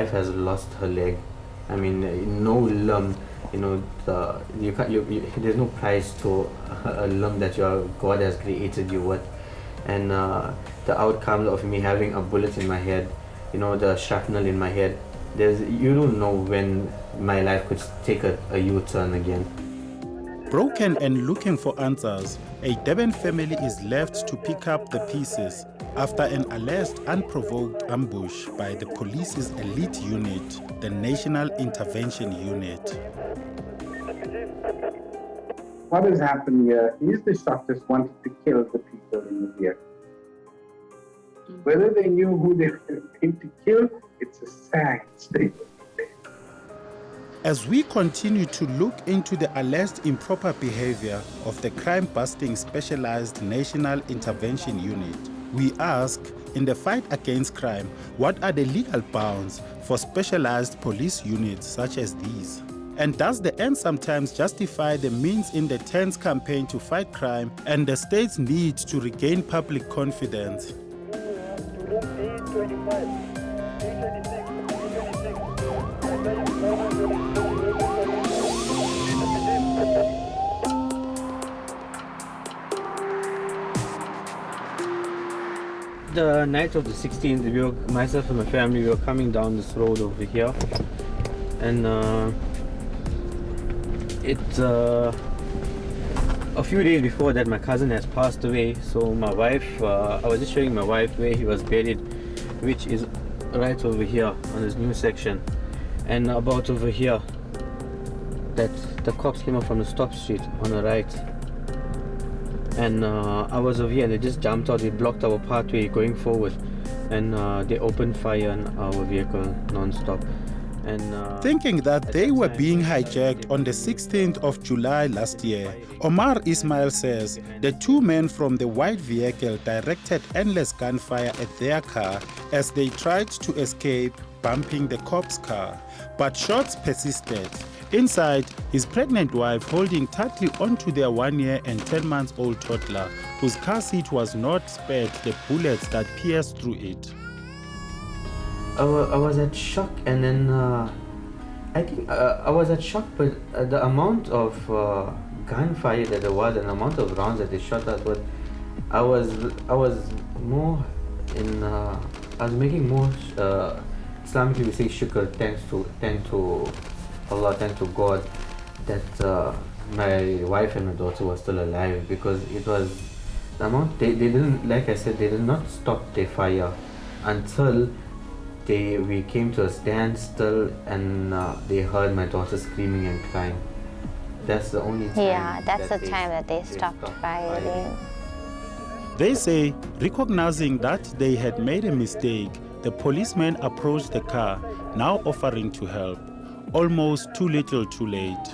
wife has lost her leg. I mean, no limb. You know, there's no price to a limb that God has created you with. And the outcome of me having a bullet in my head, you know, the shrapnel in my head, you don't know when my life could take a U-turn again. Broken and looking for answers, a Durban family is left to pick up the pieces after an alleged unprovoked ambush by the police's elite unit, the National Intervention Unit. What has happened here is the shooters wanted to kill the people in the vehicle. Whether they knew who they were going to kill, it's a sad state. As we continue to look into the alleged improper behavior of the crime-busting specialized National Intervention Unit, we ask, in the fight against crime, what are the legal bounds for specialized police units such as these? And does the end sometimes justify the means in the tense campaign to fight crime and the state's need to regain public confidence? The night of the 16th, myself and my family, we were coming down this road over here, and a few days before that, my cousin has passed away. So my wife, I was just showing my wife where he was buried, which is right over here on this new section, and about over here, that the cops came up from the stop street on the right. And I was over here and they just jumped out. They blocked our pathway going forward, and they opened fire on our vehicle non-stop. And thinking that they were being hijacked on the 16th of July last year, Omar Ismail says the two men from the white vehicle directed endless gunfire at their car as they tried to escape, bumping the cops' car. But shots persisted. Inside, his pregnant wife holding tightly onto their 1 year and 10 months old toddler, whose car seat was not spared the bullets that pierced through it. I was at shock, and then I think I was at shock, but the amount of gunfire that there was and the amount of rounds that they shot at, but I was more in I was making more Islamically we say shukr, thanks to Allah, thanks to God, that my wife and my daughter were still alive, because it was the amount they didn't, like I said, they did not stop their fire until we came to a standstill, and they heard my daughter screaming and crying. That's the only time. Yeah, that's the time that they stopped firing. They say, recognizing that they had made a mistake, the policemen approached the car, now offering to help. Almost too little too late.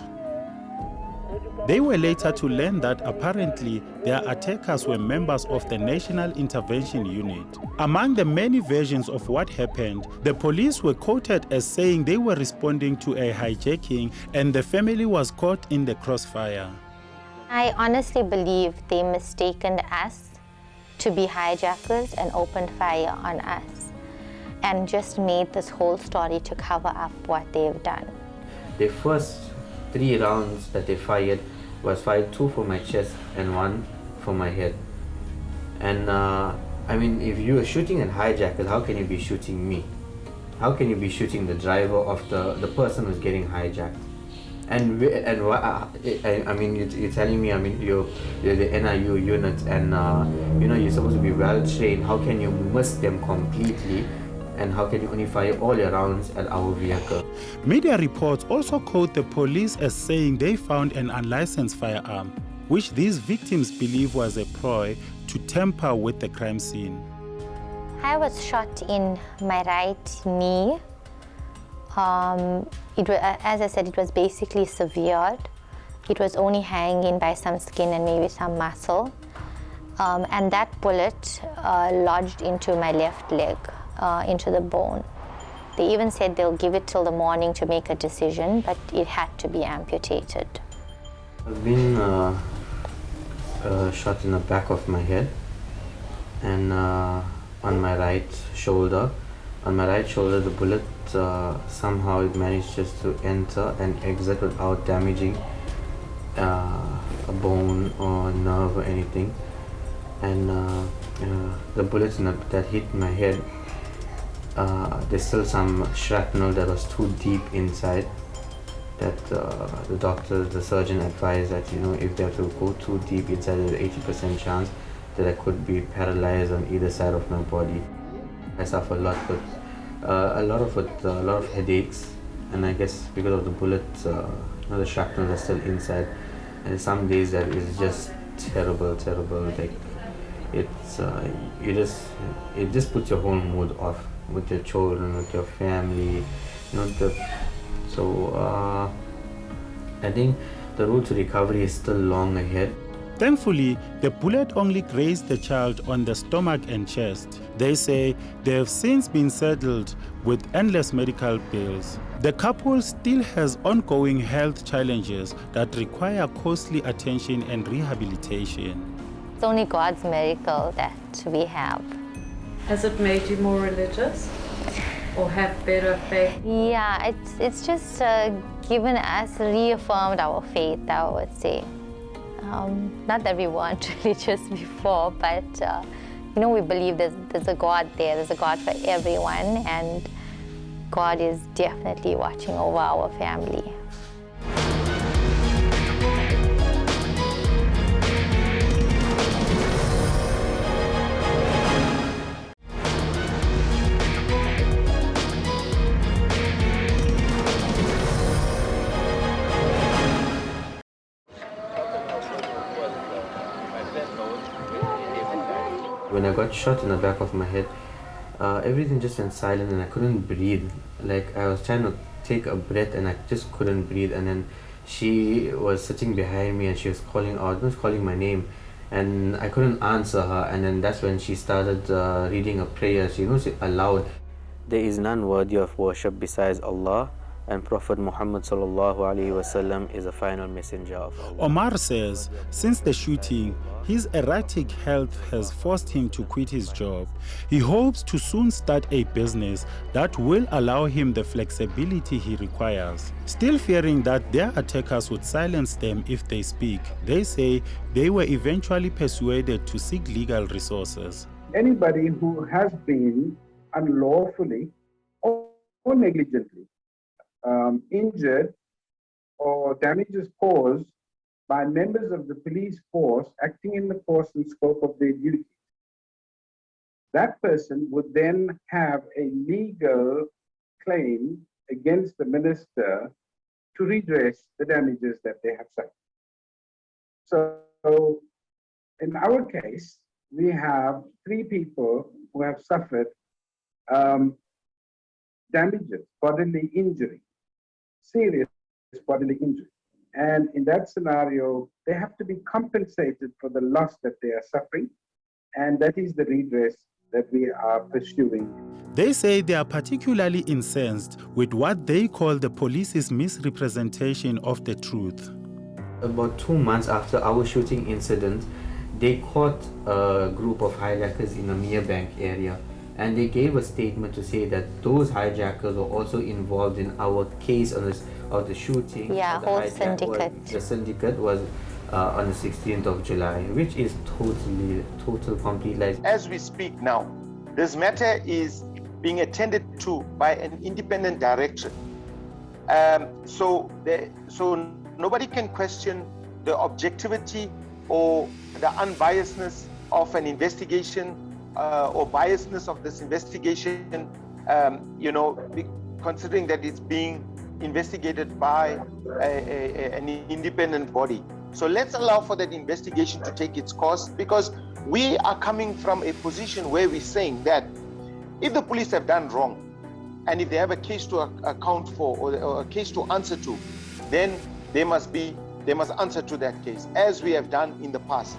They were later to learn that apparently their attackers were members of the National Intervention Unit. Among the many versions of what happened, the police were quoted as saying they were responding to a hijacking and the family was caught in the crossfire. I honestly believe they mistaken us to be hijackers and opened fire on us, and just made this whole story to cover up what they've done. The first 3 rounds that they fired was fired 2 for my chest and 1 for my head. And I mean, if you are shooting at hijackers, how can you be shooting me? How can you be shooting the driver of the person who's getting hijacked? And I mean, you're telling me, I mean, you're the NIU unit, and you know, you're supposed to be well trained. How can you miss them completely? And how can you only fire all your rounds at our vehicle? Media reports also quote the police as saying they found an unlicensed firearm, which these victims believe was a ploy to tamper with the crime scene. I was shot in my right knee. As I said, it was basically severed. It was only hanging by some skin and maybe some muscle. And that bullet lodged into my left leg. Into the bone. They even said they'll give it till the morning to make a decision, but it had to be amputated. I've been shot in the back of my head, and on my right shoulder, On my right shoulder, the bullet somehow it managed just to enter and exit without damaging a bone or nerve or anything. And the bullets that hit my head, there's still some shrapnel that was too deep inside, that the surgeon advised that, you know, if they have to go too deep inside, there's an 80% chance that I could be paralyzed on either side of my body. I suffer a lot with a lot of headaches, and I guess because of the bullets, the shrapnel are still inside, and some days that is just terrible. Like it just puts your whole mood off with your children, with your family, So I think the road to recovery is still long ahead. Thankfully, the bullet only grazed the child on the stomach and chest. They say they have since been settled with endless medical bills. The couple still has ongoing health challenges that require costly attention and rehabilitation. It's only God's miracle that we have. Has it made you more religious or have better faith? Yeah, it's just given us, reaffirmed our faith, I would say. Not that we weren't religious before, but we believe there's a God there. There's a God for everyone, and God is definitely watching over our family. When I got shot in the back of my head, everything just went silent and I couldn't breathe. Like I was trying to take a breath and I just couldn't breathe. And then she was sitting behind me and she was calling my name, and I couldn't answer her. And then that's when she started reading a prayer. She aloud. There is none worthy of worship besides Allah, and Prophet Muhammad sallallahu alaihi wasallam is a final messenger of Allah. Omar says since the shooting, his erratic health has forced him to quit his job. He hopes to soon start a business that will allow him the flexibility he requires. Still fearing that their attackers would silence them if they speak, they say they were eventually persuaded to seek legal resources. Anybody who has been unlawfully or negligently injured or damages caused by members of the police force acting in the course and scope of their duties, that person would then have a legal claim against the minister to redress the damages that they have suffered. So in our case, we have 3 people who have suffered damages, bodily injury, serious bodily injury. And in that scenario, they have to be compensated for the loss that they are suffering. And that is the redress that we are pursuing. They say they are particularly incensed with what they call the police's misrepresentation of the truth. About 2 months after our shooting incident, they caught a group of hijackers in the Mia Bank area. And they gave a statement to say that those hijackers were also involved in our case of the shooting. Yeah, whole syndicate. The syndicate was on the 16th of July, which is total complete lies. As we speak now, this matter is being attended to by an independent director. So nobody can question the objectivity or the unbiasedness of an investigation or biasness of this investigation, considering that it's being investigated by an independent body. So let's allow for that investigation to take its course, because we are coming from a position where we're saying that if the police have done wrong, and if they have a case to account for or a case to answer to, then they must answer to that case, as we have done in the past.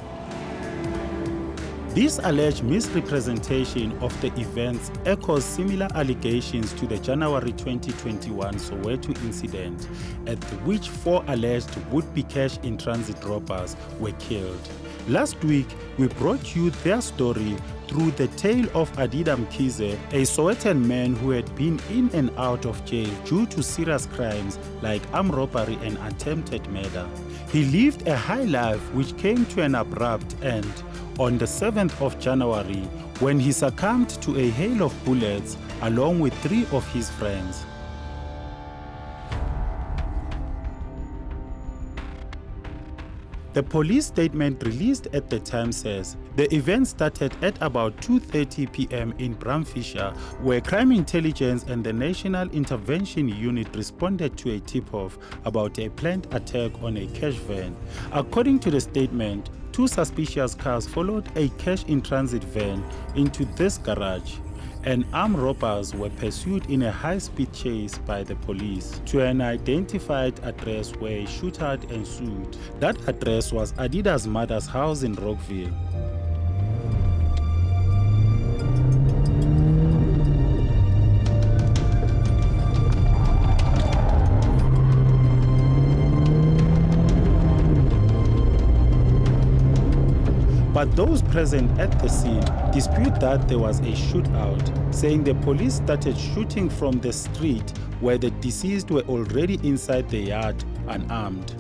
This alleged misrepresentation of the events echoes similar allegations to the January 2021 Soweto incident, at which 4 alleged would-be cash-in-transit robbers were killed. Last week, we brought you their story through the tale of Adida Mkhize, a Sowetan man who had been in and out of jail due to serious crimes like armed robbery and attempted murder. He lived a high life which came to an abrupt end on the 7th of January when he succumbed to a hail of bullets along with 3 of his friends. The police statement released at the time says, the event started at about 2:30 p.m. in Bramfisher, where Crime Intelligence and the National Intervention Unit responded to a tip-off about a planned attack on a cash van. According to the statement, 2 suspicious cars followed a cash-in-transit van into this garage, and armed robbers were pursued in a high-speed chase by the police to an identified address where a shootout ensued. That address was Adida's mother's house in Rockville. But those present at the scene dispute that there was a shootout, saying the police started shooting from the street where the deceased were already inside the yard unarmed.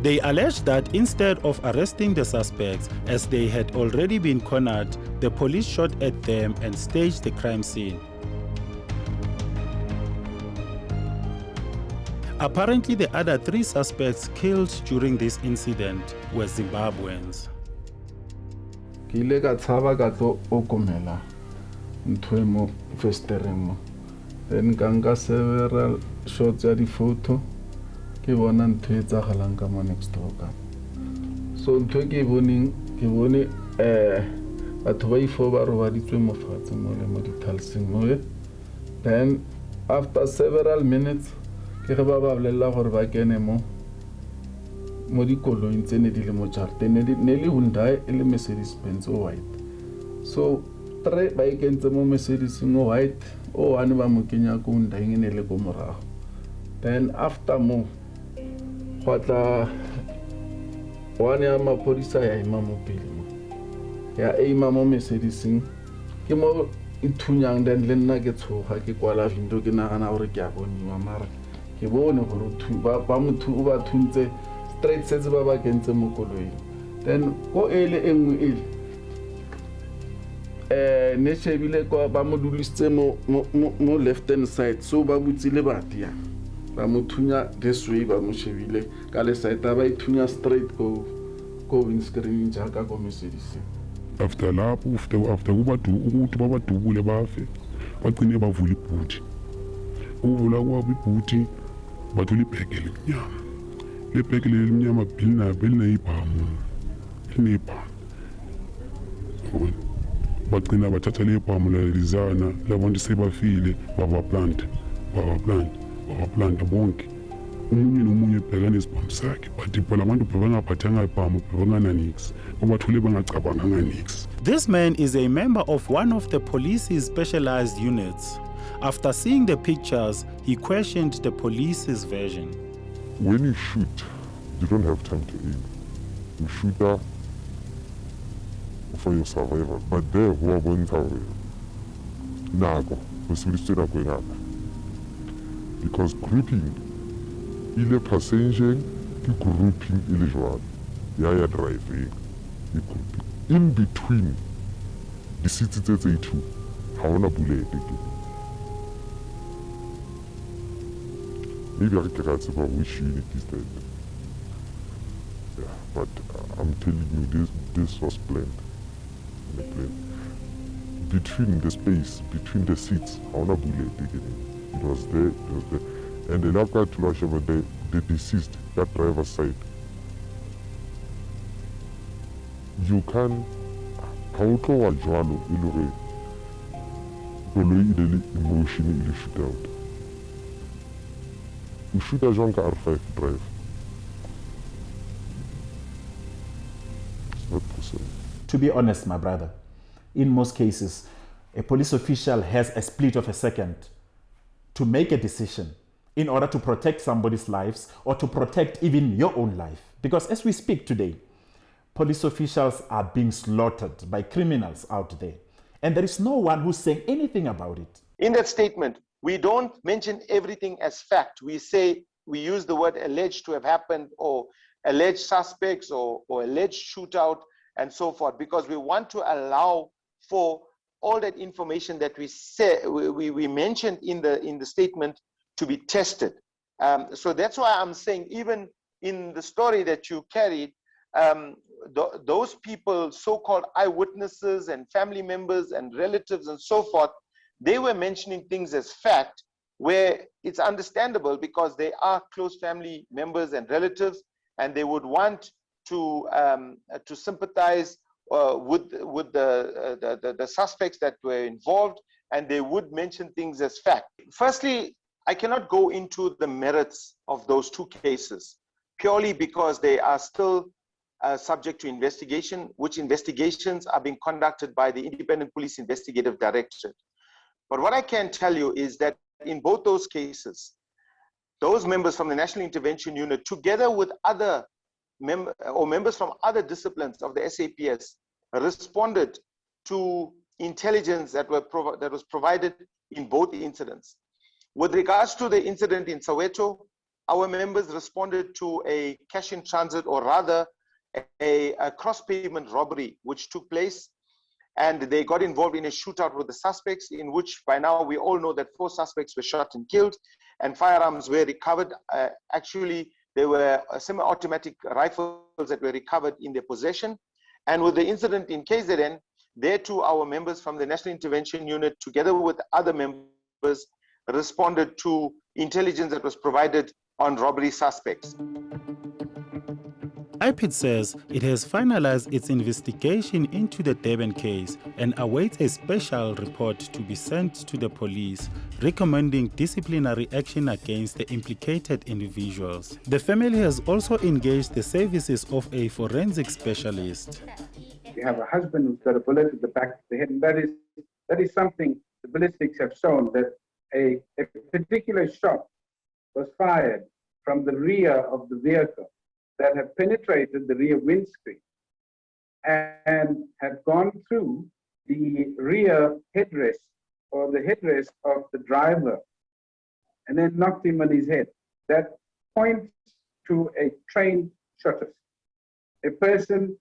They allege that instead of arresting the suspects, as they had already been cornered, the police shot at them and staged the crime scene. Apparently, the other 3 suspects killed during this incident were Zimbabweans. Ke ile ka tshaba ka tlo okomela ntho e mo festereng mo, then ka nka several shots ya di-photo ke bona ntho e tsagalang ka mo next door ka. So ntho e ke bone batho ba ifo ba robaditswe mo fatshe mo le mo di-talsing mo. Then after several minutes ke ge ba bolela gore ba kene mo dikoloing tse ne di le mo jarteng ne le Hyundai e le Mercedes Benz o white. So 3 ba ikentse mo Mercedes o white, o 1 ba mo kenya ko Hyundai ne le ko morago. Then after mo gotla 1 ya mapodisa ya ima mo pele mo ya ima mo Mercedes ke mo ithunyang, then le nna ke tshoga ke kwala window ke nagana gore ke a boniwa, mara ke bone gore ba motho o ba thuntse straight sets ba kentse mo koloing. Then go ele engwe ne shebile kwa ba mo dulitse mo left hand side, so ba butsile batia ba mo thunya this way, ba mo shebile ka le side ba ithunya straight go windscreen jaka ko Mercedes. After lapho after ukuthi babadubule bafe bagcine bavula ibhuti, uvula kwabo ibhuti bathula ibheke elimnyama. Le bheke elimnyama belinebhamu bagcina bathatha le bhamu lalizana labantu sebafile babaplanta bonke, umunye nomunye ebhekane isibhamu sakhe, but phela abantu bebengaphathanga ibhamu, bebengananix, babathule bengacabanganga nix. This man is a member of one of the police's specialized units. After seeing the pictures, he questioned the police's version. When you shoot, you don't have time to aim. You shoot for your survival. But there, who are going to nago, because grouping, il est passenger, qui grouping il est jouable. Yaya driving, il grouping. In between the city that they two, I want to bullet again. Maybe I can't say which unit is that. Yeah, but I'm telling you, this was planned. Between the space, between the seats, I want to bullet again. It was there. And then after to launch over the deceased, that driver's side. You can, how to watch Joano, you know, emotion, you shoot out. You shoot a junk R5 drive. 100%. To be honest, my brother, in most cases, a police official has a split of a second to make a decision in order to protect somebody's lives or to protect even your own life. Because as we speak today, police officials are being slaughtered by criminals out there. And there is no one who's saying anything about it. In that statement, we don't mention everything as fact. We say, we use the word alleged to have happened, or alleged suspects, or alleged shootout, and so forth, because we want to allow for all that information that we mentioned in the statement to be tested. So that's why I'm saying, even in the story that you carried, those people, so-called eyewitnesses and family members and relatives and so forth, they were mentioning things as fact, where it's understandable because they are close family members and relatives, and they would want to sympathize with the suspects that were involved, and they would mention things as fact. Firstly, I cannot go into the merits of those two cases, purely because they are still subject to investigation, which investigations are being conducted by the Independent Police Investigative Directorate. But what I can tell you is that in both those cases, those members from the National Intervention Unit, together with other members from other disciplines of the SAPS, responded to intelligence that was provided in both incidents. With regards to the incident in Soweto, our members responded to a cash in transit, or rather a cross-pavement robbery which took place, and they got involved in a shootout with the suspects, in which by now we all know that 4 suspects were shot and killed, and firearms were recovered. Actually, there were semi-automatic rifles that were recovered in their possession. And with the incident in KZN, there too our members from the National Intervention Unit, together with other members, responded to intelligence that was provided on robbery suspects. IPID says it has finalized its investigation into the Durban case and awaits a special report to be sent to the police, recommending disciplinary action against the implicated individuals. The family has also engaged the services of a forensic specialist. You have a husband who's got a bullet in the back of the head, and that is something the ballistics have shown, that a particular shot was fired from the rear of the vehicle that had penetrated the rear windscreen and had gone through the rear headrest, or the headrest of the driver, and then knocked him on his head. That points to a trained shooter, a person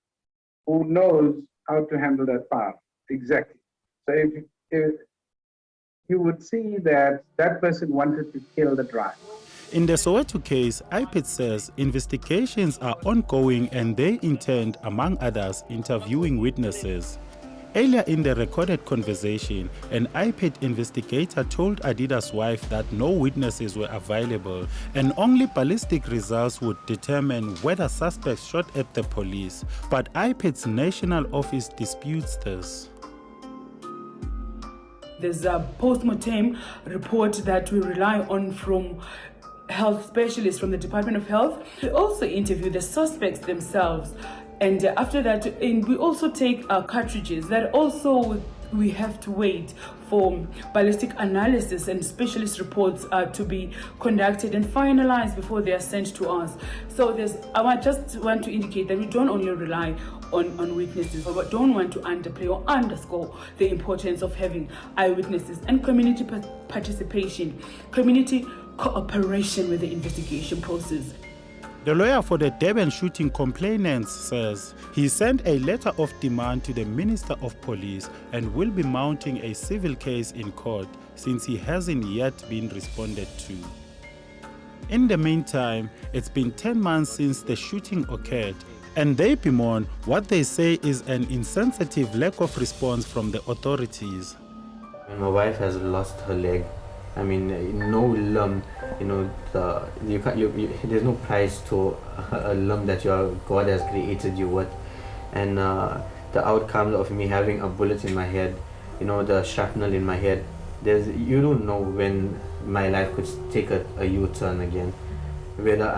who knows how to handle that fire. Exactly. So if you would see that that person wanted to kill the driver. In the Soweto case, IPID says investigations are ongoing and they intend, among others, interviewing witnesses. Earlier in the recorded conversation, an IPID investigator told Adida's wife that no witnesses were available and only ballistic results would determine whether suspects shot at the police. But IPID's national office disputes this. There's a post-mortem report that we rely on from health specialists from the Department of Health. We also interview the suspects themselves, and after that, and we also take cartridges that also we have to wait for ballistic analysis and specialist reports to be conducted and finalized before they are sent to us. So I just want to indicate that we don't only rely on witnesses, but don't want to underplay or underscore the importance of having eyewitnesses and community participation, community cooperation with the investigation process. The lawyer for the Durban shooting complainants says he sent a letter of demand to the Minister of Police and will be mounting a civil case in court since he hasn't yet been responded to. In the meantime, it's been 10 months since the shooting occurred, and they bemoan what they say is an insensitive lack of response from the authorities. My wife has lost her leg. I mean, no limb, there's no price to a limb that God has created you with. And the outcome of me having a bullet in my head, the shrapnel in my head, you don't know when my life could take a U-turn again. Whether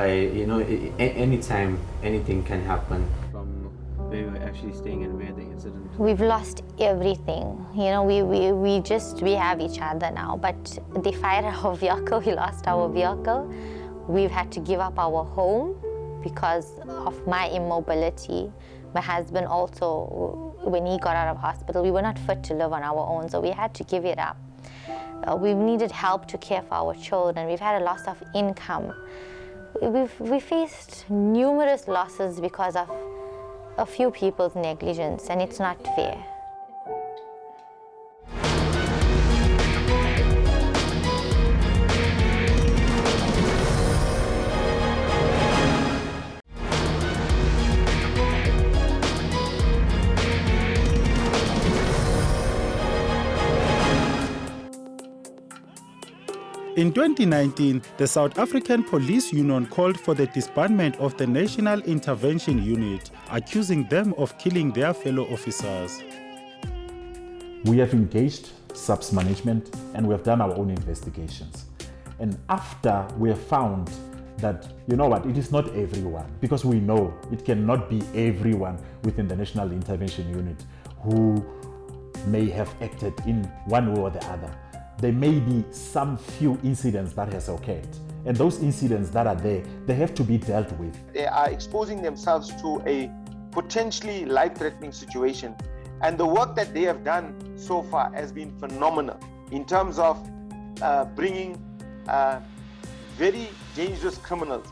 anytime anything can happen. From where we were actually staying and where the incident? We've lost everything. We have each other now, but they fired our vehicle, we lost our vehicle. We've had to give up our home because of my immobility. My husband also, when he got out of hospital, we were not fit to live on our own, so we had to give it up. We needed help to care for our children. We've had a loss of income. We faced numerous losses because of a few people's negligence, and it's not fair. In 2019, the South African Police Union called for the disbandment of the National Intervention Unit, accusing them of killing their fellow officers. We have engaged SABC management and we have done our own investigations. And after we have found that, it is not everyone, because we know it cannot be everyone within the National Intervention Unit who may have acted in one way or the other. There may be some few incidents that has occurred. And those incidents that are there, they have to be dealt with. They are exposing themselves to a potentially life-threatening situation. And the work that they have done so far has been phenomenal in terms of bringing very dangerous criminals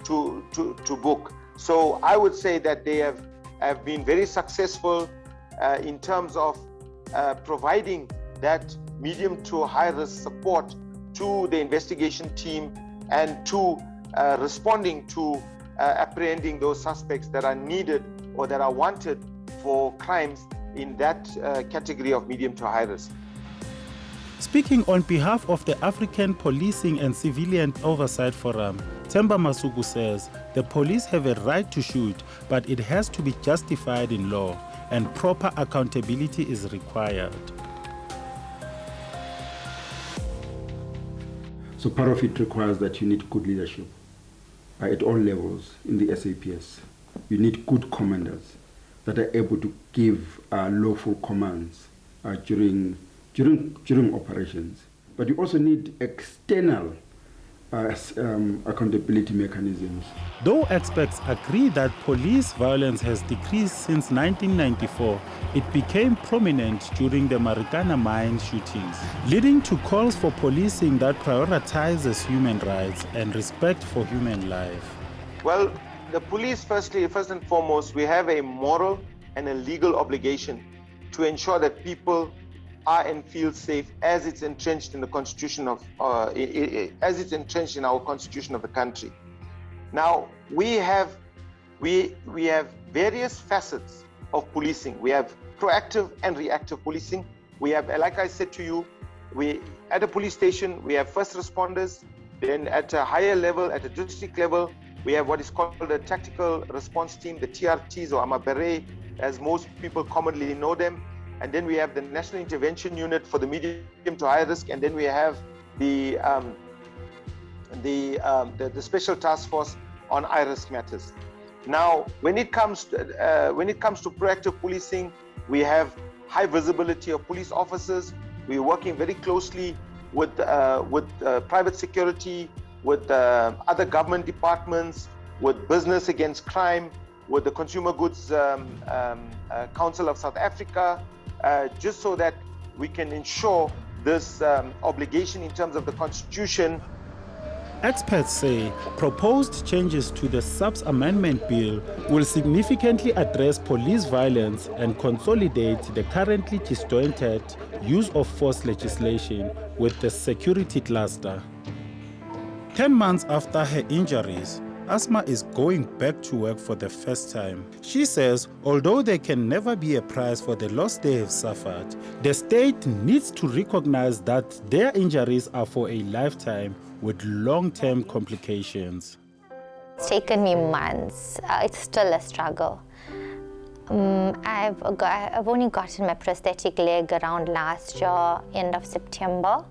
to book. So I would say that they have been very successful in terms of providing that medium to high risk support to the investigation team and to responding to apprehending those suspects that are needed or that are wanted for crimes in that category of medium to high risk. Speaking on behalf of the African Policing and Civilian Oversight Forum, Themba Masuku says the police have a right to shoot, but it has to be justified in law and proper accountability is required. So part of it requires that you need good leadership at all levels in the SAPS. You need good commanders that are able to give lawful commands during operations. But you also need external accountability mechanisms. Though experts agree that police violence has decreased since 1994, it became prominent during the Marikana mine shootings, leading to calls for policing that prioritizes human rights and respect for human life. Well, the police, first and foremost, we have a moral and a legal obligation to ensure that people are and feel safe as it's entrenched in the constitution of, as it's entrenched in our constitution of the country. Now, we have various facets of policing. We have proactive and reactive policing. We have, like I said to you, at a police station, we have first responders. Then at a higher level, at a district level, we have what is called a tactical response team, the TRTs or Amabere, as most people commonly know them. And then we have the National Intervention Unit for the medium to high risk, and then we have the Special Task Force on high risk matters. Now, when it comes to proactive policing, we have high visibility of police officers. We're working very closely with private security, with other government departments, with Business Against Crime, with the Consumer Goods Council of South Africa, just so that we can ensure this obligation in terms of the Constitution. Experts say proposed changes to the SABC Amendment Bill will significantly address police violence and consolidate the currently disjointed use of force legislation with the security cluster. 10 months after her injuries, Asma is going back to work for the first time. She says although there can never be a price for the loss they have suffered, the state needs to recognize that their injuries are for a lifetime with long-term complications. It's taken me months. It's still a struggle. I've only gotten my prosthetic leg around last year, end of September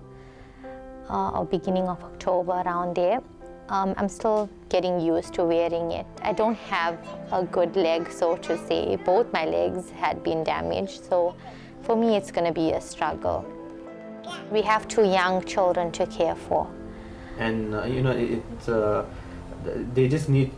or beginning of October, around there. I'm still getting used to wearing it. I don't have a good leg, so to say. Both my legs had been damaged, so for me it's going to be a struggle. We have 2 young children to care for. And they just need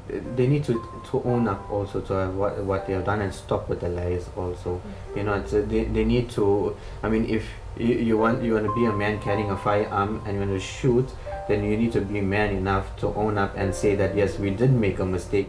to own up also to what they have done and stop with the lies also. They need to, I mean, if you want to be a man carrying a firearm and you want to shoot, then you need to be man enough to own up and say that yes, we did make a mistake.